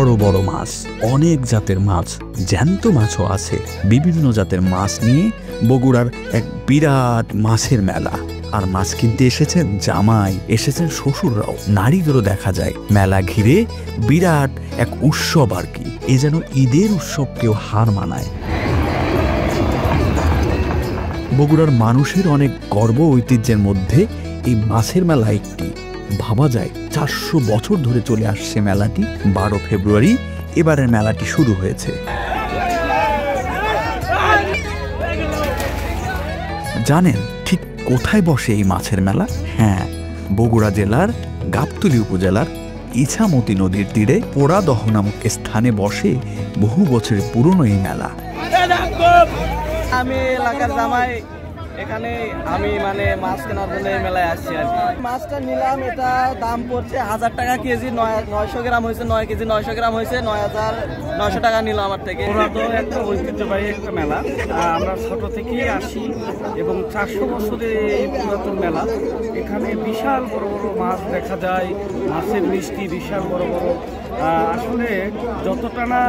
বড় বড় মাছ, অনেক জাতের মাছ, জ্যান্ত মাছও আছে। বিভিন্ন জাতের মাছ নিয়ে বগুড়ার এক বিরাট মাছের মেলা। আর মাছ কিনতে এসেছেন জামাই, এসেছেন শ্বশুররাও, নারীদেরও দেখা যায়। মেলা ঘিরে বিরাট এক উৎসব আর কি। এ যেন ঈদের উৎসবকেও হার মানায়। বগুড়ার মানুষের অনেক গর্ব ঐতিহ্যের মধ্যে এই মাছের মেলা একটি। ভাবা যায় 400 বছর ধরে চলে আসছে মেলাটি। 12 ফেব্রুয়ারি এবারের মেলাটি শুরু হয়েছে। জানেন ঠিক কোথায় বসে এই মাছের মেলা? হ্যাঁ, বগুড়া জেলার গাবতলী উপজেলার ইছামতি নদীর তীরে পোড়াদহ নামক স্থানে বসে বহু বছরের পুরনো এই মেলা। আমি এলাকার জামাই, এখানে আমি মাছ কেনার জন্য এই মেলায় আসছি আর কি। মাছটা নিলাম, এটা দাম পড়ছে 1000 টাকা কেজি। 900 গ্রাম হয়েছে, 9 কেজি 900 গ্রাম হয়েছে, 9900 টাকা নিল আমার থেকে। ওরা তো একটা ঐতিহ্যবাহী একটা মেলা, আমরা ছোট থেকেই আসি এবং 400 বছরের এই পুরাতন মেলা। এখানে বিশাল বড় বড় মাছ দেখা যায়, মাছের মিষ্টি বিশাল বড় বড়। আসলে যতটা না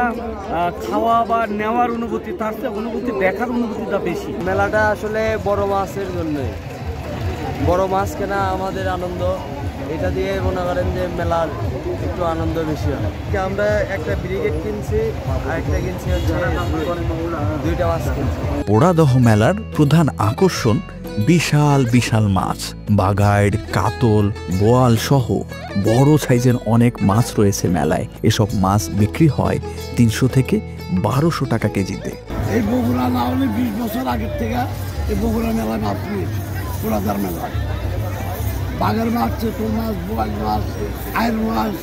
খাওয়া বা নেওয়ার অনুভূতি, তার চেয়ে অনুভূতি দেখার অনুভূতিটা বেশি। মেলাটা আসলে বড় মাছের জন্য, বড় মাছ কেনা আমাদের আনন্দ। এটা দিয়ে মনে করেন যে মেলার একটু আনন্দ বেশি হয়। আমরা একটা ব্রিগেড কিনছি আর একটা কিনছি হচ্ছে 2টা মাছ কিনছি। পোড়াদহ মেলার প্রধান আকর্ষণ বিশাল বিশাল মাছ, বাগাইড়, কাতল, বোয়াল সহ বড় সাইজের অনেক মাছ রয়েছে মেলায়। এসব মাছ বিক্রি হয় 300 থেকে 1200 টাকা কেজিতে। এই বগুড়া না হলে 20 বছর আগের থেকে এই বগুড়া মেলায় মাছ নিয়েছে। পোড়াদার মেলা, বাঘের মাছ, চেতল মাছ, বোয়াল মাছ, আয়ের মাছ,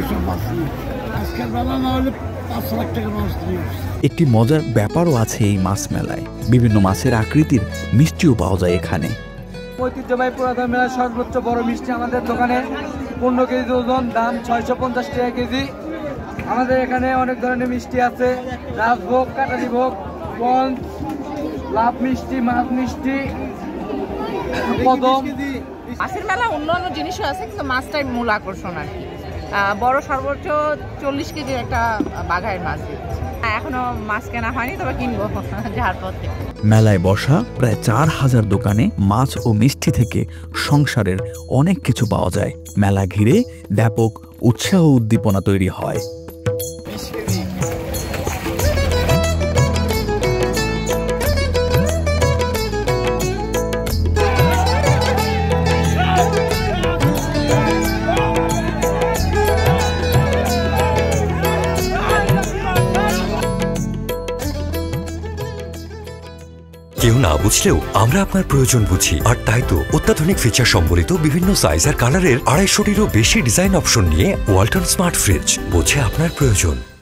এসব মাছ নিয়েছে। আজকের মেলা না হলে 5 লাখ টাকা মাছ নিয়েছে। একটি মজার ব্যাপারও আছে এই মাছ মেলায়। বিভিন্ন মাছের আকৃতির মিষ্টিও পাওয়া যায় এখানে। ঐতিহ্যবাহী পুরাতন মেলার সর্বোচ্চ বড় মিষ্টি আমাদের দোকানে 15 কেজি ওজন, দাম 650 টাকা কেজি। আমাদের এখানে অনেক ধরনের মিষ্টি আছে, রাজভোগ, কাটালি ভোগ, পঞ্চ, লাভ মিষ্টি, মাছ মিষ্টি, কদম। মাছের মেলা অন্যান্য জিনিসও আছে, কিন্তু মাছটাই মূল আকর্ষণ আর কি। বড় সর্বোচ্চ 40 কেজির একটা বাঘাইয়ের মাছ দিচ্ছে। এখনো মাছ কেনা হয়নি, তবে কিনবো যার পথে। মেলায় বসা প্রায় 4000 দোকানে মাছ ও মিষ্টি থেকে সংসারের অনেক কিছু পাওয়া যায়। মেলা ঘিরে ব্যাপক উৎসাহ উদ্দীপনা তৈরি হয়। কেউ না বুঝলেও আমরা আপনার প্রয়োজন বুঝি, আর তাই তো অত্যাধুনিক ফিচার সম্বলিত বিভিন্ন সাইজ আর কালারের 250-টিরও বেশি ডিজাইন অপশন নিয়ে ওয়ালটন স্মার্ট ফ্রিজ বোঝে আপনার প্রয়োজন।